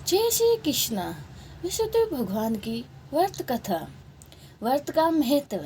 जय श्री कृष्णा। वसुदेव भगवान की व्रत कथा। व्रत का महत्व।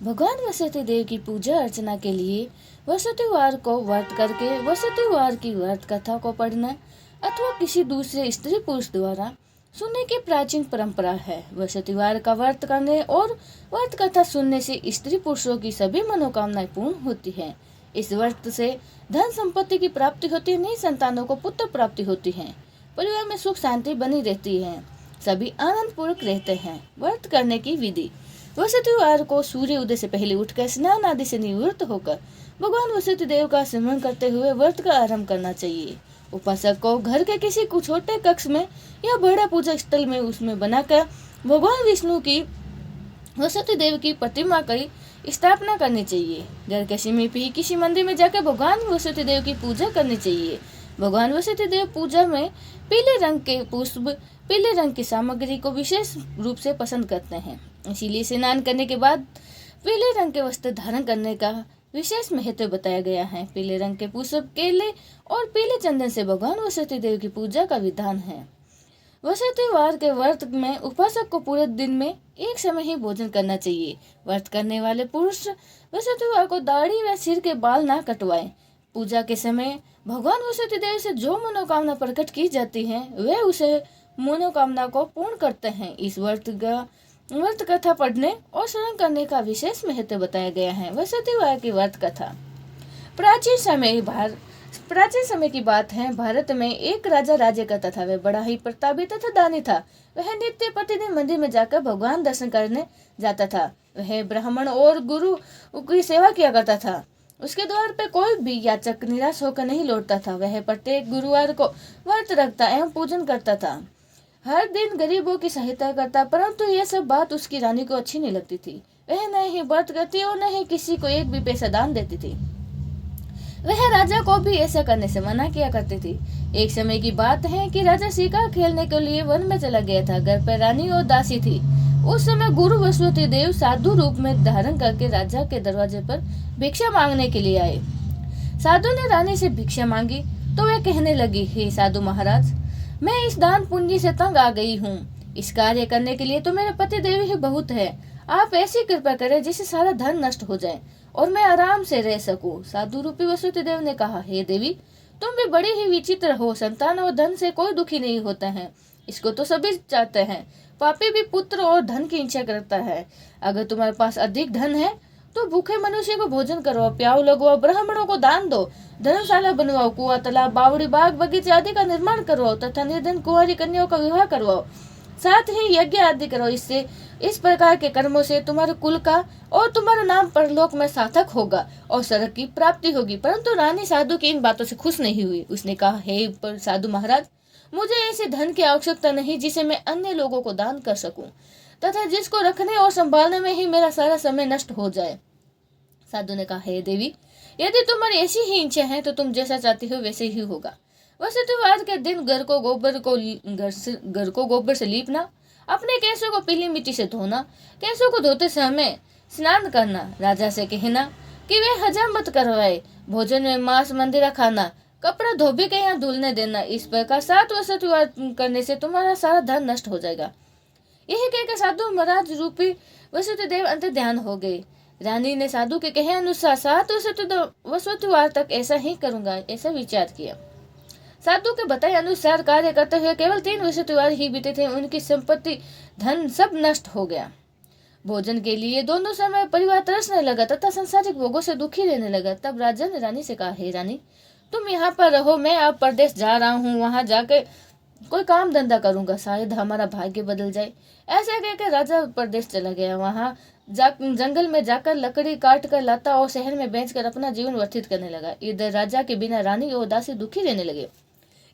भगवान वसुदेव की पूजा अर्चना के लिए वसुदेववार को व्रत करके वसुदेववार की व्रत कथा को पढ़ना अथवा किसी दूसरे स्त्री पुरुष द्वारा सुनने की प्राचीन परंपरा है। वसुदेववार का व्रत करने और व्रत कथा सुनने से स्त्री पुरुषों की सभी मनोकामनाएं पूर्ण होती है। इस व्रत से धन संपत्ति की प्राप्ति होती है, नई संतानों को पुत्र प्राप्ति होती है, परिवार में सुख शांति बनी रहती है, सभी आनंद पूर्वक रहते हैं। व्रत करने की विधि। वसुदेववार को सूर्य उदय से पहले उठकर स्नान आदि से निवृत्त होकर भगवान वसुदेव का स्मरण करते हुए व्रत का आरंभ करना चाहिए। उपासक को घर के किसी छोटे कक्ष में या बड़ा पूजा स्थल में उसमें बनाकर भगवान विष्णु की वसुदेव की प्रतिमा की स्थापना करनी चाहिए। घर के समीप ही किसी मंदिर में जाकर भगवान वसुदेव की पूजा करनी चाहिए। भगवान वसुदेव पूजा में पीले रंग के पुष्प, पीले रंग की सामग्री को विशेष रूप से पसंद करते हैं, इसीलिए स्नान करने के बाद पीले रंग के वस्त्र धारण करने का विशेष महत्व बताया गया है। पीले रंग के पुष्प, केले और पीले चंदन से भगवान वसुदेव की पूजा का विधान है। वसुदेववार के व्रत में उपासक को पूरे दिन में एक समय ही भोजन करना चाहिए। व्रत करने वाले पुरुष वसुदेववार को दाढ़ी व सिर के बाल ना कटवाएं। पूजा के समय भगवान वसुदेव से जो मनोकामना प्रकट की जाती है वे उसे मनोकामना को पूर्ण करते हैं। इस व्रत कथा पढ़ने और श्रवण करने का विशेष महत्व बताया गया है। वसुदेववार की व्रत कथा। प्राचीन समय की बात है। भारत में एक राजा राज्य करता था। वह बड़ा ही प्रतापी तथा दानी था। वह नित्य प्रतिदिन मंदिर में जाकर भगवान दर्शन करने जाता था। वह ब्राह्मण और गुरु की सेवा किया करता था। उसके द्वार पे कोई भी याचक निराश होकर नहीं लौटता था। वह प्रत्येक गुरुवार को व्रत रखता एवं पूजन करता था। हर दिन गरीबों की सहायता करता, परंतु यह सब बात उसकी रानी को अच्छी नहीं लगती थी। वह न ही व्रत करती और न ही किसी को एक भी पैसा दान देती थी। वह राजा को भी ऐसा करने से मना किया करती थी। एक समय की बात है कि राजा शिकार खेलने के लिए वन में चला गया था। घर पर रानी और दासी थी। उस समय गुरु वसुदेव साधु रूप में धारण करके राजा के दरवाजे पर भिक्षा मांगने के लिए आए। साधु ने रानी से भिक्षा मांगी तो वह कहने लगी, हे साधु महाराज, मैं इस दान पुण्य से तंग आ गई हूँ। इस कार्य करने के लिए तो मेरे पति देव ही बहुत है। आप ऐसी कृपा करें जिससे सारा धन नष्ट हो जाए और मैं आराम से रह सकूं। साधु रूपी वसुदेव ने कहा, हे देवी, तुम भी बड़ी ही विचित्र हो। संतान और धन से कोई दुखी नहीं होता है, इसको तो सभी चाहते हैं। पापी भी पुत्र और धन की इच्छा करता है। अगर तुम्हारे पास अधिक धन है तो भूखे मनुष्य को भोजन करवाओ, प्याऊ लगवाओ, ब्राह्मणों को दान दो, धर्मशाला बनवाओ, कुआं, तालाब, बावड़ी, बाग बगीचे आदि का निर्माण करवाओ तथा निर्धन कुंवारी कन्याओं का विवाह करवाओ। साथ ही यज्ञ आदि करो। इससे इस प्रकार के कर्मों से तुम्हारे कुल का और तुम्हारा नाम परलोक में सार्थक होगा और स्वर्ग की प्राप्ति होगी। परंतु रानी साधु की इन बातों से खुश नहीं हुई। उसने कहा, हे साधु महाराज, मुझे ऐसे धन की आवश्यकता नहीं जिसे मैं अन्य लोगों को दान कर सकूं तथा जिसको रखने और संभालने में ही मेरा सारा समय नष्ट हो जाए। साधु ने कहा, हे देवी, यदि तुम्हारी ऐसी ही इच्छा है तो तुम जैसा चाहती हो वैसे ही होगा। वसुदेववार के दिन घर को गोबर से लीपना, अपने केसों को पीली मिट्टी से धोना, केसों को धोते समय स्नान करना, राजा से कहना कि वे हजम मत करवाए, भोजन में मांस मंदिरा खाना, कपड़ा धोबी के यहाँ धुलने देना। इस प्रकार 7 वसुदेववार करने से तुम्हारा सारा धन नष्ट हो जाएगा। यही कहकर साधु महाराज रूपी वसुदेव अंतर ध्यान हो गए। रानी ने साधु के कहे अनुसार 7 वसुदेववार तक ऐसा ही करूंगा ऐसा विचार किया। साधु के बताए अनुसार कार्य करते हुए केवल 3 वसुदेववार ही बीते थे। उनकी संपत्ति धन सब नष्ट हो गया। भोजन के लिए दोनों समय परिवार तरसने लगा तथा संसारिक भोगों से दुखी रहने लगा। तब राजा ने रानी से कहा, हे रानी, तुम यहाँ पर रहो, मैं अब परदेश जा रहा हूँ, वहां जाकर कोई काम धंधा करूंगा, शायद हमारा भाग्य बदल जाए। ऐसे कहकर राजा परदेश चला गया। वहां जंगल में जाकर लकड़ी काट कर लाता और शहर में बेचकर अपना जीवन व्यतीत करने लगा। इधर राजा के बिना रानी और दासी दुखी रहने लगे।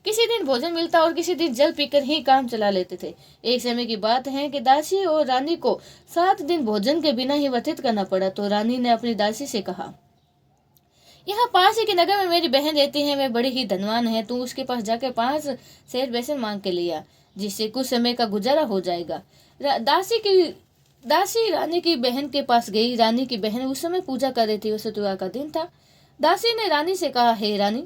किसी दिन भोजन मिलता और किसी दिन जल पीकर ही काम चला लेते थे। एक समय की बात है कि दासी और रानी को 7 दिन भोजन के बिना ही व्यतीत करना पड़ा। तो रानी ने अपनी दासी से कहा, यहाँ पास ही के नगर में मेरी बहन रहती है, मैं बड़ी ही धनवान है। तू उसके पास जाकर 5 सेर बेसन मांग के लिया, जिससे कुछ समय का गुजारा हो जाएगा। दासी रानी की बहन के पास गई। रानी की बहन उस समय पूजा कर रही थी। वसुदेववार का दिन था। दासी ने रानी से कहा, हे रानी,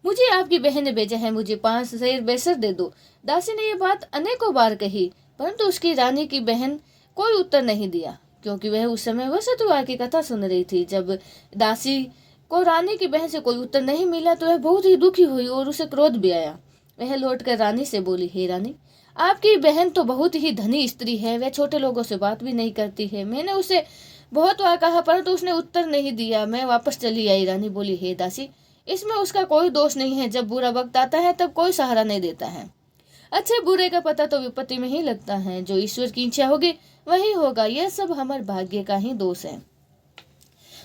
मुझे आपकी बहन ने भेजा है, मुझे 5 शेर बेसर दे दो। दासी ने ये बात अनेकों बार कही, परंतु उसकी रानी की बहन कोई उत्तर नहीं दिया, क्योंकि वह उस समय वसुदेव की कथा सुन रही थी। जब दासी को रानी की बहन से कोई उत्तर नहीं मिला तो वह बहुत ही दुखी हुई और उसे क्रोध भी आया। वह लौटकर रानी से बोली, हे रानी, आपकी बहन तो बहुत ही धनी स्त्री है, वह छोटे लोगों से बात भी नहीं करती है। मैंने उसे बहुत बार कहा परंतु उसने उत्तर नहीं दिया, मैं वापस चली आई। रानी बोली, हे दासी, इसमें उसका कोई दोष नहीं है। जब बुरा वक्त आता है तब कोई सहारा नहीं देता है। अच्छे बुरे का पता तो विपत्ति में ही लगता है। जो ईश्वर की इच्छा होगी वही होगा। यह सब हमारे भाग्य का ही दोष है।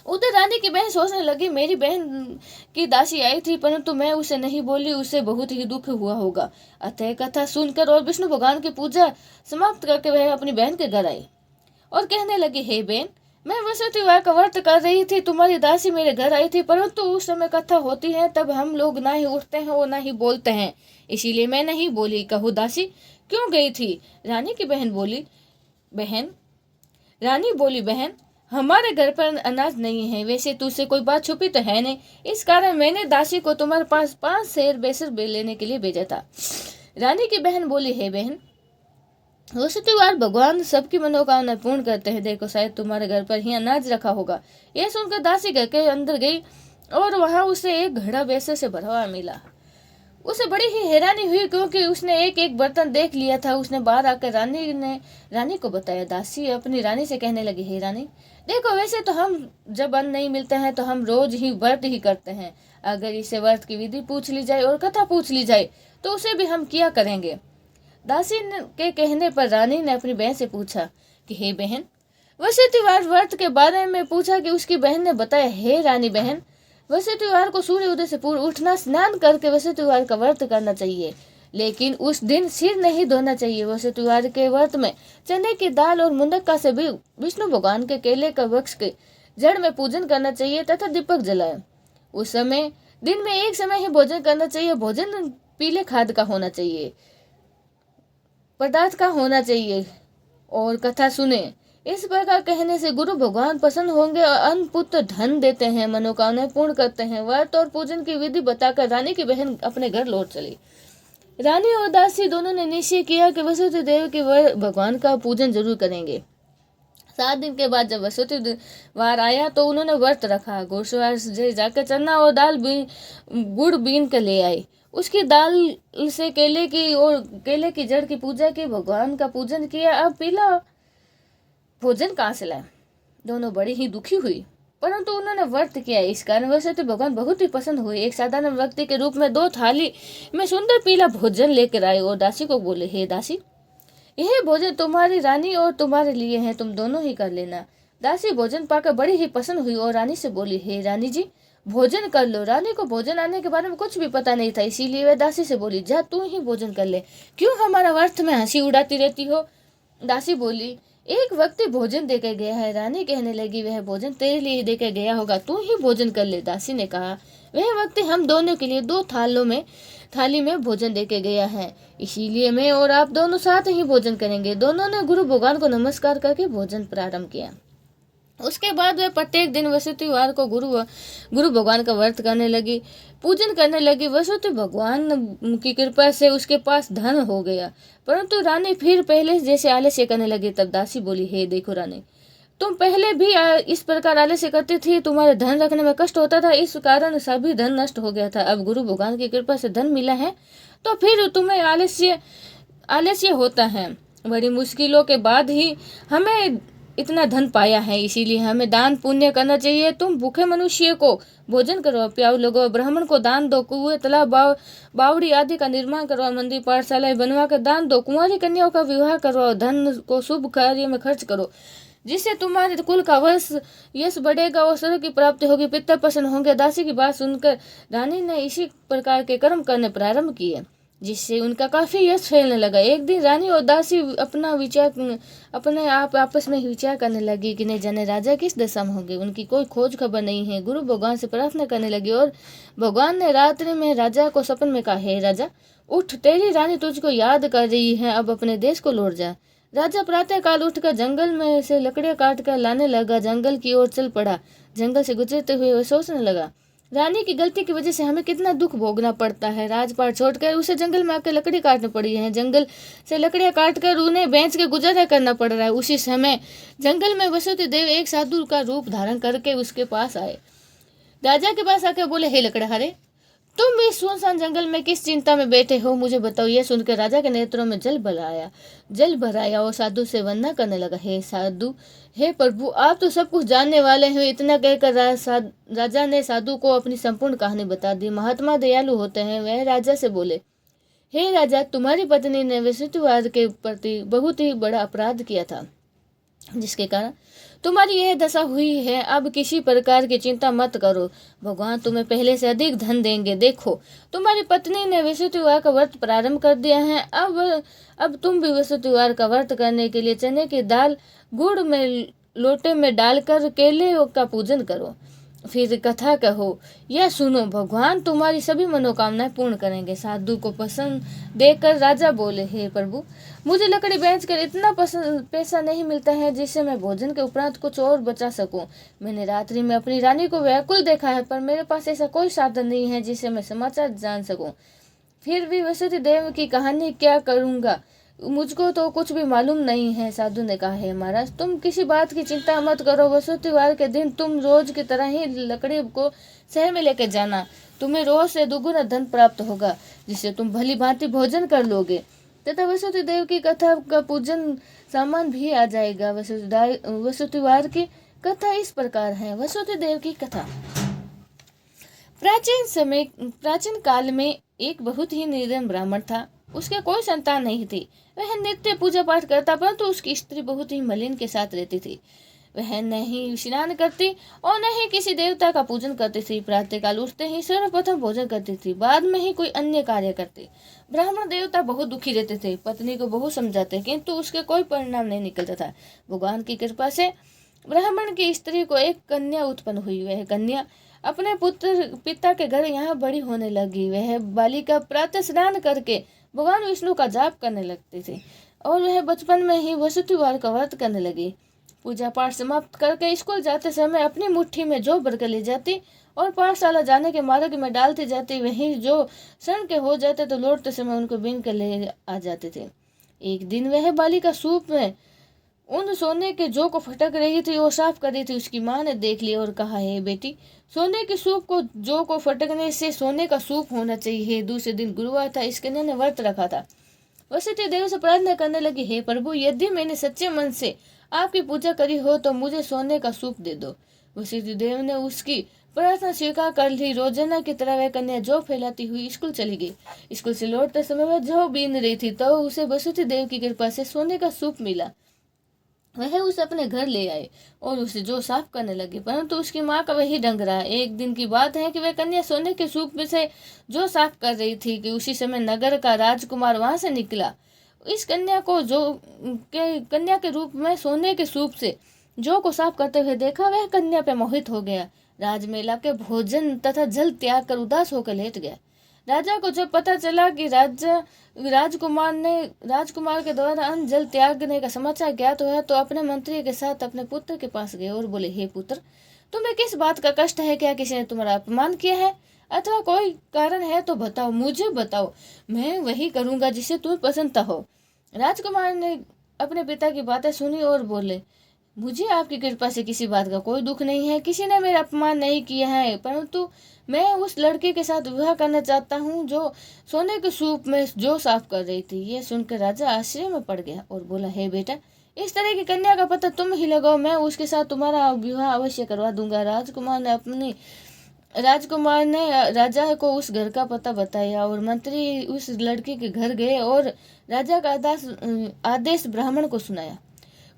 उधर रानी की बहन सोचने लगी, मेरी बहन की दासी आई थी परंतु मैं उसे नहीं बोली, उसे बहुत ही दुख हुआ होगा। अतः कथा सुनकर और विष्णु भगवान की पूजा समाप्त करके वह अपनी बहन के घर आई और कहने लगी, हे बहन, मैं वसुदेव का व्रत कर रही थी, तुम्हारी दासी मेरे घर आई थी, परंतु उस समय कथा होती है तब हम लोग ना ही उठते हैं और ना ही बोलते हैं, इसीलिए मैं नहीं बोली। कहो दासी क्यों गई थी? रानी बोली, बहन, हमारे घर पर अनाज नहीं है। वैसे तुझसे कोई बात छुपी तो है नहीं, इस कारण मैंने दासी को तुम्हारे पास 5 शेर बेसर लेने के लिए भेजा था। रानी की बहन बोली, हे बहन, वसुदेव भगवान सबकी मनोकामना पूर्ण करते हैं। देखो, शायद तुम्हारे घर पर ही अनाज रखा होगा। यह सुनकर दासी घर के अंदर गई और वहां उसे एक घड़ा बेसर से भरा हुआ मिला। उसे बड़ी ही हैरानी हुई क्योंकि उसने एक एक बर्तन देख लिया था। उसने बाहर आकर रानी को बताया। दासी अपनी रानी से कहने लगी, हे रानी, देखो, वैसे तो हम जब अन्न नहीं मिलता है तो हम रोज ही व्रत ही करते हैं। अगर इसे व्रत की विधि पूछ ली जाए और कथा पूछ ली जाए तो उसे भी हम किया करेंगे। दासी के कहने पर रानी ने अपनी बहन से पूछा कि हे बहन, वसुदेव व्रत के बारे में पूछा कि उसकी बहन ने बताया, हे रानी बहन, वसुदेव को सूर्य उदय से पूर्व उठना, स्नान करके वसुदेव का व्रत करना चाहिए, लेकिन उस दिन सिर नहीं धोना चाहिए। वसुदेव के व्रत में चने की दाल और मुनक्का से भी विष्णु भगवान के केले का वृक्ष के जड़ में पूजन करना चाहिए तथा दीपक जलाए। उस समय दिन में एक समय ही भोजन करना चाहिए। भोजन पीले खाद का होना चाहिए, पदार्थ का होना चाहिए और कथा सुने। इस प्रकार कहने से गुरु भगवान प्रसन्न होंगे और अन्न पुत्र धन देते हैं, मनोकामनाएं पूर्ण करते हैं। व्रत और पूजन की विधि बताकर रानी की बहन अपने घर लौट चली। रानी और दासी दोनों ने निश्चय किया कि वसुदेव के भगवान का पूजन जरूर करेंगे। 7 दिन के बाद जब वसुदेव आया तो उन्होंने व्रत रखा। घोड़सवार से जाकर चना और गुड़ बीन कर ले आए। उसकी दाल से केले की जड़ की पूजा की, भगवान का पूजन किया। अब पीला भोजन कहाँ से लाए? दोनों बड़ी ही दुखी हुई, परंतु उन्होंने व्रत किया। इस कारण वसुदेव भगवान बहुत ही प्रसन्न हुए। एक साधारण व्यक्ति के रूप में 2 थाली में सुंदर पीला भोजन लेकर आए और दासी को बोले, हे दासी, यह भोजन तुम्हारी रानी और तुम्हारे लिए है, तुम दोनों ही कर लेना। दासी भोजन पाकर बड़ी ही प्रसन्न हुई और रानी से बोली, हे रानी जी, भोजन कर लो। रानी को भोजन आने के बारे में कुछ भी पता नहीं था, इसीलिए वह दासी से बोली, जा तू ही भोजन कर ले, क्यों हमारा व्रत में हंसी उड़ाती रहती हो। दासी बोली, एक व्यक्ति भोजन देकर गया है। रानी कहने लगी, वह भोजन तेरे लिए देकर गया होगा, तू ही भोजन कर ले। दासी ने कहा, वह व्यक्ति हम दोनों के लिए 2 थाली में भोजन देके गया है, इसीलिए मैं और आप दोनों साथ ही भोजन करेंगे। दोनों ने गुरु भगवान को नमस्कार करके भोजन प्रारंभ किया। उसके बाद वे प्रत्येक दिन वसुदेव को गुरु भगवान का व्रत करने लगी, पूजन करने लगी। वसुदेव भगवान की कृपा से उसके पास धन हो गया, परंतु रानी फिर पहले जैसे आलस्य करने लगी। तब दासी बोली, हे देखो रानी, तुम पहले भी इस प्रकार आलस्य करती थी, तुम्हारे धन रखने में कष्ट होता था, इस कारण सभी धन नष्ट हो गया था। अब गुरु भगवान की कृपा से धन मिला है तो फिर तुम्हें आलस्य होता है। बड़ी मुश्किलों के बाद ही हमें इतना धन पाया है, इसीलिए हमें दान पुण्य करना चाहिए। तुम भूखे मनुष्य को भोजन करो, प्याऊ लगो, ब्राह्मण को दान दो, कुएं, तालाब, बावड़ी आदि का निर्माण करवाओ, मंदिर पाठशालाएं बनवा कर दान दो, कुंवारी कन्याओं का विवाह करवाओ, धन को शुभ कार्य में खर्च करो, जिससे तुम्हारे कुल का यश बढ़ेगा और सर्व की प्राप्ति होगी, पिता प्रसन्न होंगे। दासी की बात सुनकर रानी ने इसी प्रकार के कर्म करने प्रारंभ किए, जिससे उनका काफी यश फैलने लगा। एक दिन रानी और दासी अपने आप आपस में विचार करने लगी कि नहीं जाने राजा किस दशा में होंगे, उनकी कोई खोज खबर नहीं है। गुरु भगवान से प्रार्थना करने लगी और भगवान ने रात्रि में राजा को सपन में कहा, हे राजा, उठ, तेरी रानी तुझको याद कर रही है, अब अपने देश को लौट जा। राजा प्रातः काल उठकर जंगल में से लकड़ियां काट कर लाने लगा, जंगल की ओर चल पड़ा। जंगल से गुजरते हुए वह सोचने लगा, रानी की गलती की वजह से हमें कितना दुख भोगना पड़ता है। राजपाट छोड़कर उसे जंगल में आकर लकड़ी काटनी पड़ी है। जंगल से लकड़ियां काटकर उन्हें बेच के गुजारा करना पड़ रहा है। उसी समय जंगल में वसुदेव देव एक साधु का रूप धारण करके उसके पास आए। राजा के पास आकर बोले, हे लकड़हारे, तुम इस सुनसान जंगल में किस चिंता में बैठे हो, मुझे बताओ। यह सुनकर राजा के नेत्रों में जल भर आया और साधु से वंदना करने लगा। हे साधु, हे प्रभु, आप तो सब कुछ जानने वाले हैं। इतना कहकर राजा ने साधु को अपनी संपूर्ण कहानी बता दी। महात्मा दयालु होते हैं। वह राजा से बोले, हे राजा, तुम्हारी पत्नी ने वसुदेव के प्रति बहुत ही बड़ा अपराध किया था, जिसके कारण तुम्हारी यह दशा हुई है। अब किसी प्रकार की चिंता मत करो, भगवान तुम्हें पहले से अधिक धन देंगे। देखो, तुम्हारी पत्नी ने वसुदेव का व्रत प्रारंभ कर दिया है। अब तुम भी वसुदेव का व्रत करने के लिए चने की दाल गुड़ में लोटे में डालकर केले का पूजन करो, फिर कथा कहो। यह सुनो, भगवान तुम्हारी सभी मनोकामनाएं पूर्ण करेंगे। साधु को पसंद देखकर राजा बोले, हे प्रभु, मुझे लकड़ी बेचकर इतना पैसा नहीं मिलता है जिससे मैं भोजन के उपरांत कुछ और बचा सकूं। मैंने रात्रि में अपनी रानी को व्याकुल देखा है, पर मेरे पास ऐसा कोई साधन नहीं है जिससे मैं समाचार जान सकूं। फिर भी वसुदेव देव की कहानी क्या करूंगा, मुझको तो कुछ भी मालूम नहीं है। साधु ने कहा, है महाराज, तुम किसी बात की चिंता मत करो। वसुदेव के दिन तुम रोज की तरह ही लकड़ी को शहर में लेकर जाना। तुम्हें रोज से दुगुना धन प्राप्त होगा, जिससे तुम भली भांति भोजन कर लोगे तथा वसुदेव देव की कथा का पूजन सामान भी आ जाएगा। वसुदेव की कथा इस प्रकार है। वसुदेव देव की कथा। प्राचीन काल में एक बहुत ही निर्धन ब्राह्मण था। उसके कोई संतान नहीं थी। वह नित्य पूजा पाठ करता, परंतु उसकी स्त्री बहुत ही मलिन के साथ रहती थी। वह न ही स्नान करती और न ही किसी देवता का पूजन करती थी। प्रातःकाल उठते ही सर्वप्रथम भोजन करती थी, बाद में ही कोई अन्य कार्य करती। ब्राह्मण देवता बहुत दुखी रहते थे। पत्नी को बहुत समझाते, किंतु उसके कोई परिणाम नहीं निकलता था। भगवान की कृपा से ब्राह्मण की स्त्री को एक कन्या उत्पन्न हुई। वह कन्या अपने पिता के घर यहाँ बड़ी होने लगी। वह बालिका प्रातः स्नान करके भगवान विष्णु का जाप करने लगती थी और वह बचपन में ही वसुदेव का व्रत करने लगी। पूजा पाठ समाप्त करके स्कूल जाते समय अपनी मुट्ठी में जौ भर कर ले जाती और पाठशाला जाने के मार्ग में डालती जाती। वहीं जो क्षण के हो जाते तो लौटते समय उनको बीन कर ले आ जाते थे। एक दिन वह बालिका सूप में उन सोने के जौ को फटक रही थी और साफ कर रही थी। उसकी माँ ने देख लिया और कहा, हे बेटी, सोने के सूप को जौ को फटकने से सोने का सूप होना चाहिए। दूसरे दिन गुरुवार था। इस कन्या ने व्रत रखा था। वसुदेव देव से प्रार्थना करने लगी, हे प्रभु, यदि मैंने सच्चे मन से आपकी पूजा करी हो तो मुझे सोने का सूप दे दो। वसुदेव देव ने उसकी प्रार्थना स्वीकार कर ली। रोजाना की तरह वह कन्या जौ फैलाती हुई स्कूल चली गई। स्कूल से लौटते समय वह जौ बीन रही थी तो उसे वसुदेव देव की कृपा से सोने का सूप मिला। वह उसे अपने घर ले आए और उसे जो साफ करने लगी, परंतु उसकी माँ का वही ढंग रहा। एक दिन की बात है कि वह कन्या सोने के सूप में से जो साफ कर रही थी कि उसी समय नगर का राजकुमार वहां से निकला। इस कन्या को कन्या के रूप में सोने के सूप से जो को साफ करते हुए देखा, वह कन्या पे मोहित हो गया। राजमेला के भोजन तथा जल त्याग कर उदास होकर लेट गया। राजा को जब पता चला कि राजकुमार के द्वारा अन्न जल त्यागने का समाचार ज्ञात हुआ तो अपने मंत्री के साथ अपने पुत्र के पास गए और बोले, हे पुत्र, तुम्हें किस बात का कष्ट है? क्या किसी ने तुम्हारा अपमान किया है अथवा कोई कारण है तो बताओ, मुझे बताओ, मैं वही करूंगा जिसे तुम्हें पसंद हो। राजकुमार ने अपने पिता की बातें सुनी और बोले, मुझे आपकी कृपा से किसी बात का कोई दुख नहीं है। किसी ने मेरा अपमान नहीं किया है, परंतु मैं उस लड़के के साथ विवाह करना चाहता हूँ जो सोने के सूप में जो साफ कर रही थी। यह सुनकर राजा आश्चर्य में पड़ गया और बोला, हे बेटा, इस तरह की कन्या का पता तुम ही लगाओ, मैं उसके साथ तुम्हारा विवाह अवश्य करवा दूंगा। राजकुमार ने राजा को उस घर का पता बताया और मंत्री उस लड़के के घर गए और राजा का आदेश ब्राह्मण को सुनाया।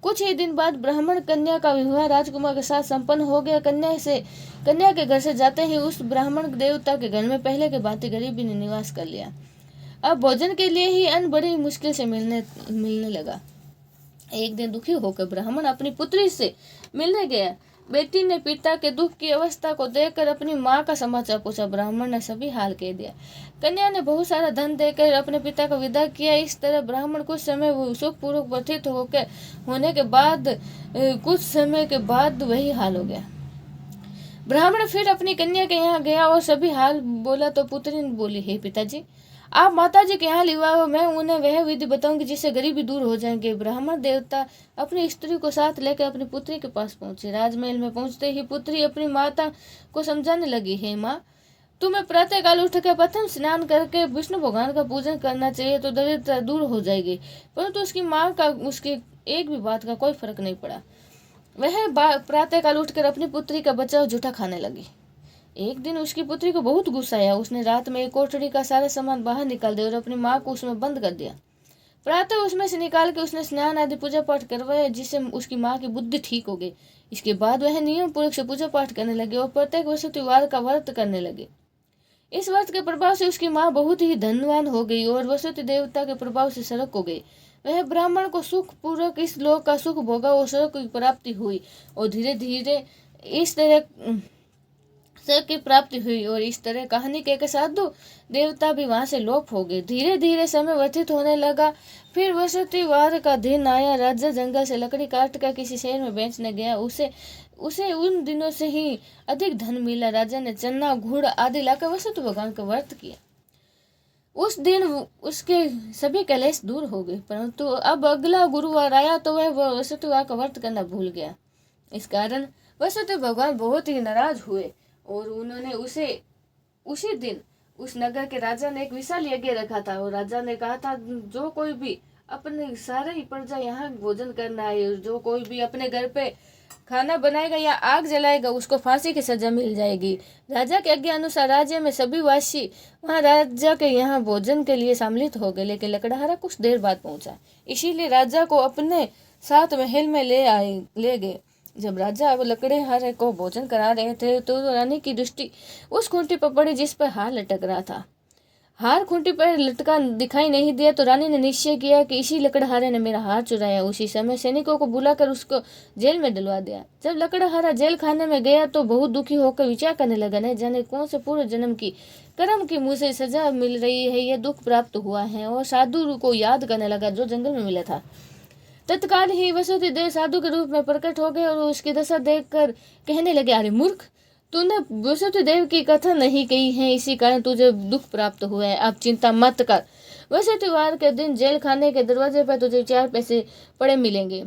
कुछ ही दिन बाद ब्राह्मण कन्या का विवाह राजकुमार के साथ संपन्न हो गया। कन्या के घर से जाते ही उस ब्राह्मण देवता के घर में पहले के भांति गरीबी ने निवास कर लिया। अब भोजन के लिए ही अन्न बड़ी मुश्किल से मिलने लगा। एक दिन दुखी होकर ब्राह्मण अपनी पुत्री से मिलने गया। बेटी ने पिता के दुख की अवस्था को देखकर अपनी माँ का समाचार पूछा। ब्राह्मण ने सभी हाल कह दिया। कन्या ने बहुत सारा धन देकर अपने पिता को विदा किया। इस तरह ब्राह्मण कुछ समय सुखपूर्वक व्यतीत होने के बाद कुछ समय के बाद वही हाल हो गया। ब्राह्मण फिर अपनी कन्या के यहाँ गया और सभी हाल बोला तो पुत्री ने बोली, हे पिताजी, आप माताजी के यहाँ लिवाओ, मैं उन्हें वह विधि बताऊंगी जिससे गरीबी दूर हो जाएंगे। ब्राह्मण देवता अपनी स्त्री को साथ लेकर अपनी पुत्री के पास पहुंचे। राजमहल में पहुंचते ही पुत्री अपनी माता को समझाने लगी, हे माँ, तुम्हें प्रातः काल उठ कर प्रथम स्नान करके विष्णु भगवान का पूजन करना चाहिए तो दरिद्रता दूर हो जाएगी। परंतु उसकी माँ का उसकी एक भी बात का कोई फर्क नहीं पड़ा। वह प्रातः काल उठकर अपनी पुत्री का बचाव जूठा खाने लगी। एक दिन उसकी पुत्री को बहुत गुस्सा आया। उसने रात में एक कोठरी का सारा सामान बाहर निकाल दिया और अपनी माँ को उसमें बंद कर दिया। प्रातः उसमें से निकाल के उसने स्नान आदि पूजा पाठ करवाया, जिससे उसकी माँ की बुद्धि ठीक हो गई। इसके बाद वह नियम पूर्वक से पूजा पाठ करने लगे और प्रत्येक वसुतिवार का व्रत करने लगे। इस व्रत के प्रभाव से उसकी माँ बहुत ही धनवान हो गई और वसुति देवता के प्रभाव से सड़क हो गई। वह ब्राह्मण को सुख पूर्वक इस लोक का सुख भोगा और सड़क की प्राप्ति हुई और धीरे धीरे इस तरह की प्राप्ति हुई और इस तरह कहानी के साधु देवता भी वहां से लोप हो गए। धीरे धीरे समय व्यतीत होने लगा। फिर वसुतिवार का दिन आया। राजा जंगल से लकड़ी काट कर किसी शहर में बेचने गया। उसे उन दिनों से ही अधिक धन मिला। राजा ने चन्ना घुड़ आदि लाकर वसुति भगवान का व्रत किया। उस दिन उसके सभी कलेश दूर हो गए। परंतु अब अगला गुरुवार आया तो वह वसुतिवार का व्रत करना भूल गया। इस कारण वसुति भगवान बहुत ही नाराज हुए और उन्होंने उसी दिन उस नगर के राजा ने एक विशाल यज्ञ रखा था और राजा ने कहा था, जो कोई भी अपने सारे ही प्रजा यहाँ भोजन करना है, जो कोई भी अपने घर पे खाना बनाएगा या आग जलाएगा उसको फांसी की सजा मिल जाएगी। राजा के आज्ञा अनुसार राज्य में सभी वासी वहाँ राजा के यहाँ भोजन के लिए सम्मिलित हो गए। लेकिन लकड़हारा कुछ देर बाद पहुंचा, इसीलिए राजा को अपने साथ महल में ले गए। जब राजा अब लकड़हारे को भोजन करा रहे थे तो रानी की दृष्टि उस खूंटी पर पड़ी जिस पर हार लटक रहा था। हार खूंटी पर लटका दिखाई नहीं दिया तो रानी ने निश्चय किया कि इसी लकड़हारे ने मेरा हार चुराया। उसी समय सैनिकों को बुलाकर उसको जेल में डलवा दिया। जब लकड़हारा जेल खाने में गया तो बहुत दुखी होकर विचार करने लगा, न जाने कौन से पूर्व जन्म की कर्म की मुझे सजा मिल रही है, यह दुख प्राप्त हुआ है। और साधु को याद करने लगा जो जंगल में मिला था। तत्काल ही वसुति देव साधु के रूप में प्रकट हो गए और उसकी दशा देखकर कहने लगे, अरे मूर्ख, तूने वसुति देव की कथा नहीं कही है, इसी कारण तुझे दुख प्राप्त हुआ है। अब चिंता मत कर। वसुतिवार के दिन जेल खाने के दरवाजे पर तुझे 4 पैसे पड़े मिलेंगे,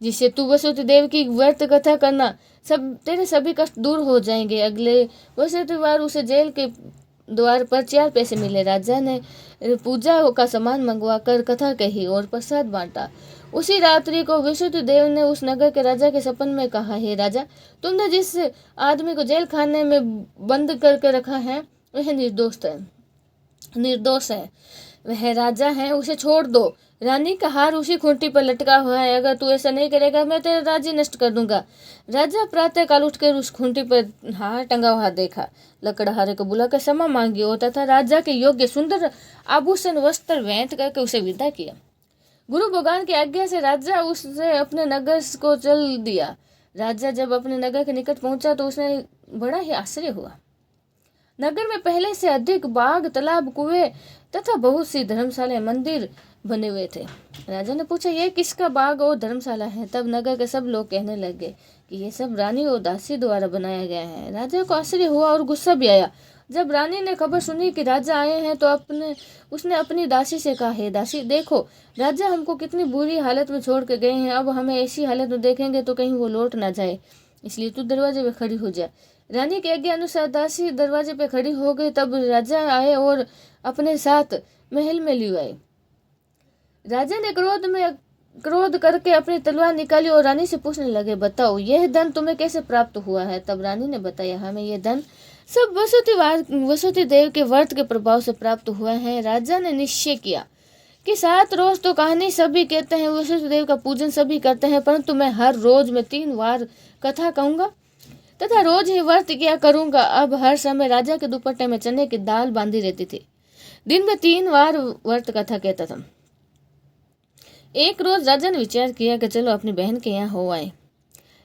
जिससे तू वसुति देव की व्रत कथा करना, तेरे सभी कष्ट दूर हो जाएंगे। अगले वसुतिवार उसे जेल के द्वार पर 4 पैसे मिले। राजा ने पूजा का सामान मंगवा कर कथा कही और प्रसाद बांटा। उसी रात्रि को वसुति देव ने उस नगर के राजा के सपन में कहा, हे राजा, तुमने जिस आदमी को जेल खाने में बंद करके रखा है वह निर्दोष है, वह राजा है, उसे छोड़ दो। रानी का हार उसी खूंटी पर लटका हुआ है, अगर तू ऐसा नहीं करेगा मैं तेरा राज्य नष्ट कर दूंगा। राजा प्रातः काल उठकर उस खूंटी पर हार टंगा हुआ देखा। लकड़हारे को बुलाकर क्षमा मांगी और तथा राजा के योग्य सुंदर आभूषण वस्त्र भेंट करके उसे विदा किया। गुरु भगवान की आज्ञा से राजा उससे अपने नगर को चल दिया। राजा जब अपने नगर के निकट पहुंचा तो उसने बड़ा ही आश्चर्य हुआ। नगर में पहले से अधिक बाग, तालाब, कुएं तथा बहुत सी धर्मशाला, मंदिर बने हुए थे। राजा ने पूछा, यह किसका बाग और धर्मशाला है? तब नगर के सब लोग कहने लगे कि ये सब रानी और दासी द्वारा बनाया गया है। राजा को आश्चर्य हुआ और गुस्सा भी आया। जब रानी ने खबर सुनी कि राजा आए हैं तो उसने अपनी दासी से कहा, हे दासी, देखो राजा हमको कितनी बुरी हालत में छोड़ के गए हैं, अब हमें ऐसी हालत में देखेंगे तो कहीं वो लौट ना जाए, इसलिए तू दरवाजे पे खड़ी हो जा। रानी के आज्ञा अनुसार दासी दरवाजे पे खड़ी हो गई। तब राजा आए और अपने साथ महल में ले आए। राजा ने क्रोध करके अपनी तलवार निकाली और रानी से पूछने लगे, बताओ यह धन तुम्हें कैसे प्राप्त हुआ है? तब रानी ने बताया, हमें यह धन सब वसुति देव के व्रत के प्रभाव से प्राप्त हुआ है। राजा ने निश्चय किया कि 7 रोज तो कहानी सभी कहते हैं, वसुति देव का पूजन सभी करते हैं, परंतु मैं हर रोज में 3 बार कथा कहूंगा तथा रोज ही व्रत किया करूंगा। अब हर समय राजा के दुपट्टे में चने की दाल बांधी रहती थी। दिन में 3 बार व्रत कथा कहता था। एक रोज राजा ने विचार किया कि चलो अपनी बहन के यहाँ हो आए।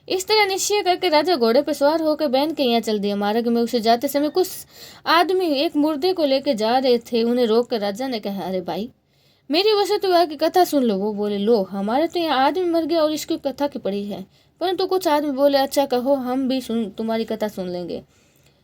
इस तरह निश्चय करके राजा घोड़े पर सवार होकर बहन के यहाँ चल दिया। मार्ग में उसे जाते समय कुछ आदमी एक मुर्दे को लेकर जा रहे थे। उन्हें रोककर राजा ने कहा, अरे भाई, मेरी वसुतिवार की कथा सुन लो। वो बोले, लो, हमारे तो यहाँ आदमी मर गया और इसकी कथा की पड़ी है, परंतु कुछ आदमी बोले, अच्छा कहो, हम भी तुम्हारी कथा सुन लेंगे।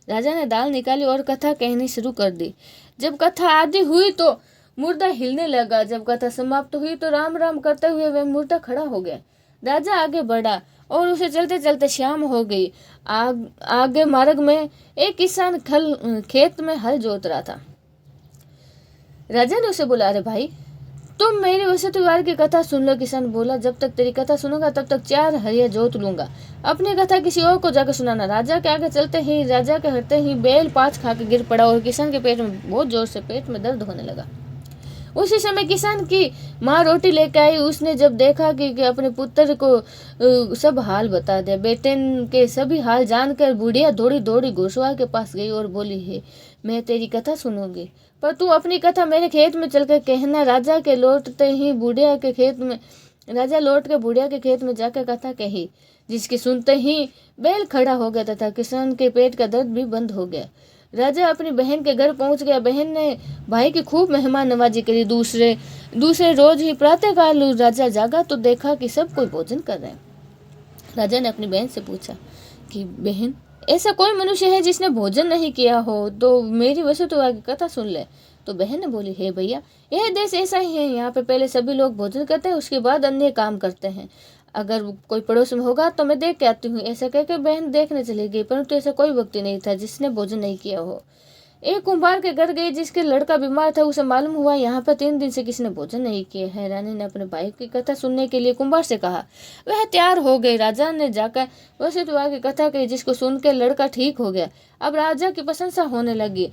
राजा ने दाल निकाली और कथा कहनी शुरू कर दी। जब कथा आदि हुई तो मुर्दा हिलने लगा। जब कथा समाप्त हुई तो राम राम करते हुए वह मुर्दा खड़ा हो गया। राजा आगे बढ़ा और उसे चलते चलते शाम हो गई। आगे मार्ग में एक किसान खेत में हल जोत रहा था। राजा ने उसे बोला, अरे भाई, तुम मेरी वसुतिवार की कथा सुन लो। किसान बोला, जब तक तेरी कथा सुनूंगा तब तक 4 हरिया जोत लूंगा, अपनी कथा किसी और को जाकर सुनाना। राजा के आगे चलते ही, राजा के हटते ही बैल 5 खा के गिर पड़ा और किसान के पेट में बहुत जोर से पेट में दर्द होने लगा। उसी समय किसान की माँ रोटी लेकर आई। उसने जब देखा कि अपने पुत्र को सब हाल बता दिया। बेटे के सभी हाल जानकर बुढ़िया दौड़ी दौड़ी घुड़सवार के पास गई और बोली, है मैं तेरी कथा सुनूंगी, पर तू अपनी कथा मेरे खेत में चलकर कहना। राजा लौट के बुढ़िया के खेत में जाकर कथा कही, जिसके सुनते ही बैल खड़ा हो गया तथा किसान के पेट का दर्द भी बंद हो गया। राजा अपनी बहन के घर पहुंच गया। बहन ने भाई की खूब मेहमान नवाजी करी। दूसरे रोज ही प्रातःकाल राजा जागा तो देखा कि सब कोई भोजन कर रहे हैं। राजा ने अपनी बहन से पूछा कि बहन, ऐसा कोई मनुष्य है जिसने भोजन नहीं किया हो तो मेरी वसुतिवार की कथा सुन ले। तो बहन ने बोली, हे भैया, यह देश ऐसा ही है, यहाँ पे पहले सभी लोग भोजन करते हैं, उसके बाद अन्य काम करते हैं। अगर कोई पड़ोस में होगा तो मैं देख के आती हूँ। ऐसा कहकर बहन देखने चली गई, परंतु ऐसा कोई व्यक्ति नहीं था जिसने भोजन नहीं किया हो। एक कुम्हार के घर गई जिसके लड़का बीमार था। उसे मालूम हुआ यहाँ पर 3 दिन से किसी ने भोजन नहीं किया है। रानी ने अपने भाई की कथा सुनने के लिए कुम्हार से कहा। वह तैयार हो गई। राजा ने जाकर वसुतिवार की कथा कही, जिसको सुनकर लड़का ठीक हो गया। अब राजा की प्रशंसा होने लगी।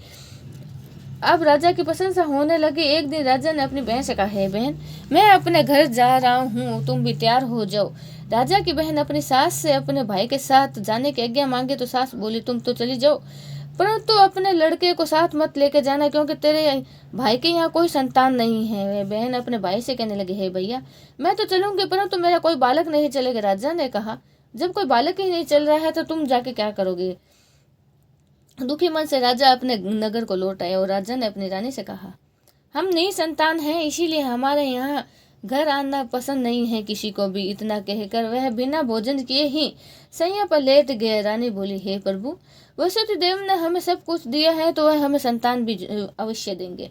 एक दिन राजा ने अपनी बहन से कहा, हे बहन, मैं अपने घर जा रहा हूँ, तुम भी तैयार हो जाओ। राजा की बहन अपनी सास से अपने भाई के साथ जाने की आज्ञा मांगे तो सास बोली, तुम तो चली जाओ, परंतु अपने लड़के को साथ मत लेके जाना, क्योंकि तेरे भाई के यहाँ कोई संतान नहीं है। वह बहन अपने भाई से कहने लगी, हे भैया, मैं तो चलूंगी, परंतु मेरा कोई बालक नहीं चलेगा। राजा ने कहा, जब कोई बालक ही नहीं चल रहा है तो तुम जाके क्या करोगे। दुखी मन से राजा अपने नगर को लौट आए और राजा ने अपनी रानी से कहा, हम निसंतान हैं, इसीलिए हमारे यहाँ घर आना पसंद नहीं है किसी को भी। इतना कहकर वह बिना भोजन किए ही सैया पर लेट गया। रानी बोली, हे प्रभु, वसुति देव ने हमें सब कुछ दिया है तो वह हमें संतान भी अवश्य देंगे।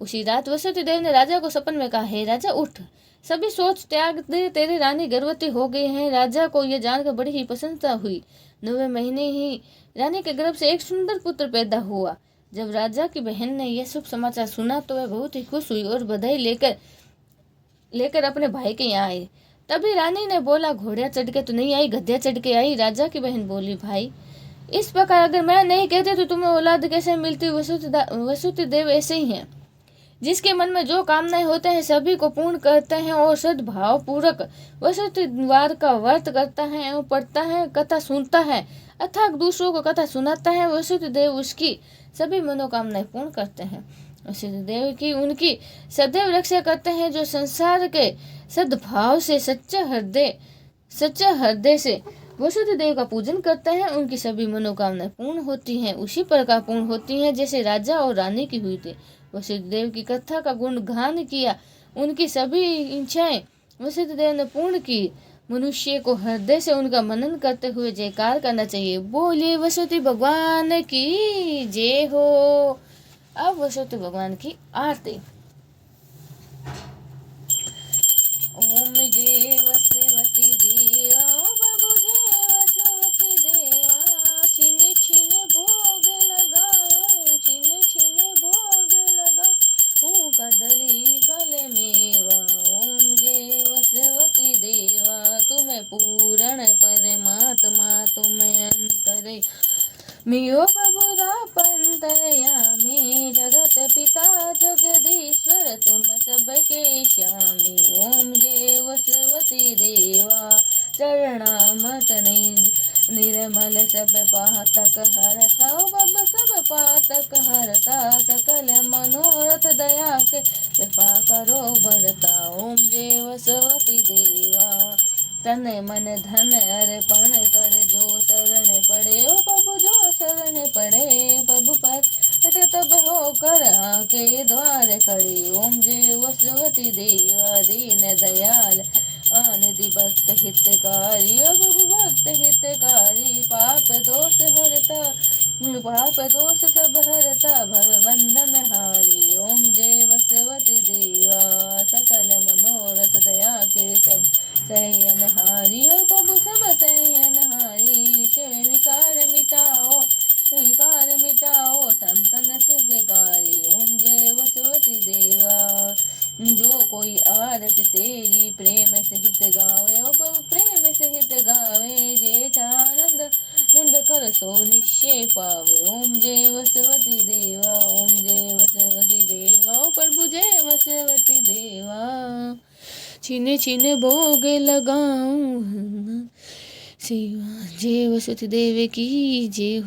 उसी रात वसुति देव ने राजा को सपन में कहा, हे राजा, उठ, सभी सोच त्याग दे, तेरी रानी गर्भवती हो गई है। राजा को यह जानकर बड़ी ही प्रसन्नता हुई। 9वें महीने ही रानी के गर्भ से एक सुंदर पुत्र पैदा हुआ। जब राजा की बहन ने यह शुभ समाचार सुना तो वह बहुत ही खुश हुई और बधाई लेकर अपने भाई के यहाँ आई। तभी रानी ने बोला, घोड़िया चढ़ के तो नहीं आई, गधिया चढ़ के आई। राजा की बहन बोली, भाई, इस प्रकार अगर मैं नहीं कहती तो तुम्हें औलाद कैसे मिलती। वसुति देव ऐसे ही हैं, जिसके मन में जो कामनाएं होते हैं सभी को पूर्ण करते हैं और सद्भाव पूर्वक वसुतिवार का व्रत करता है एवं पढ़ता है, कथा सुनता है, अर्थात दूसरों को कथा सुनाता है। वसुति देव उसकी सभी मनोकामनाएं पूर्ण करते हैं। वसुति देव की उनकी सदैव रक्षा करते हैं। जो संसार के सद्भाव से सच्चा हृदय से वसुति देव का पूजन करते हैं, उनकी सभी मनोकामनाएं पूर्ण होती हैं, उसी प्रकार पूर्ण होती हैं जैसे राजा और रानी की हुई थी। वसुति देव की कथा का गुणगान किया, उनकी सभी इच्छाएं वसुति देव ने पूर्ण की। मनुष्य को हृदय से उनका मनन करते हुए जयकार करना चाहिए। बोलिए वसुति भगवान की जय हो। अब वसुति भगवान की आरती। ओम जय वसुमती देवा, प्रभु जय वसुमती देवा, छिन छिन भोग लगाऊं, छिन छिन भोग लगाऊं, कदली फल मेवा। ओम जय वसुमती देवा, तुम्हें पूर्ण परमात्मा, तुम्हें अंतरे मियो प्रभुरा पंतरयामी, जगत पिता जगदीश्वर, तुम सबके श्यामी। ओम जय वसुमती देवा, चरणामत निर्मल सब पातक हरता, बब सब पातक हरता, सकल मनोरथ दया के कृपा करो बरता। ओम जय वसुमती देवा, तन मन धन अर्पण कर, जो शरण पड़े ओ प्रभु, जो शरण पड़े प्रभु पर तब होकर आके द्वार खड़े। ओम जय वसुमती देवा, दीन दयाल आनिधि भक्त हितकारी, प्रभु भक्त हितकारी, पाप दोष हरता, पाप दोष सब हरता, भव बंधन हारी। ओम जय वसवती देवा, सकल मनोरथ दया के सब सहयन हारी। ओ प्रभु सब सहयन हारी, शिव विकार मिटाओ, विकार मिटाओ, संतन सुखकारी। ओम जय वसवती देवा, जो कोई आरत तेरी प्रेम सहित गावे, ओ प्रभु प्रेम सहित गावे, जेठानंद नंद कर सो निश्चय पावे। ओम जय वसवती देवा, ओम जय वसवती देवा, ओ प्रभु जय वसवती देवा। छीने छीने भोग लगाऊं शिवा, जय वसवती देवी की जय हो।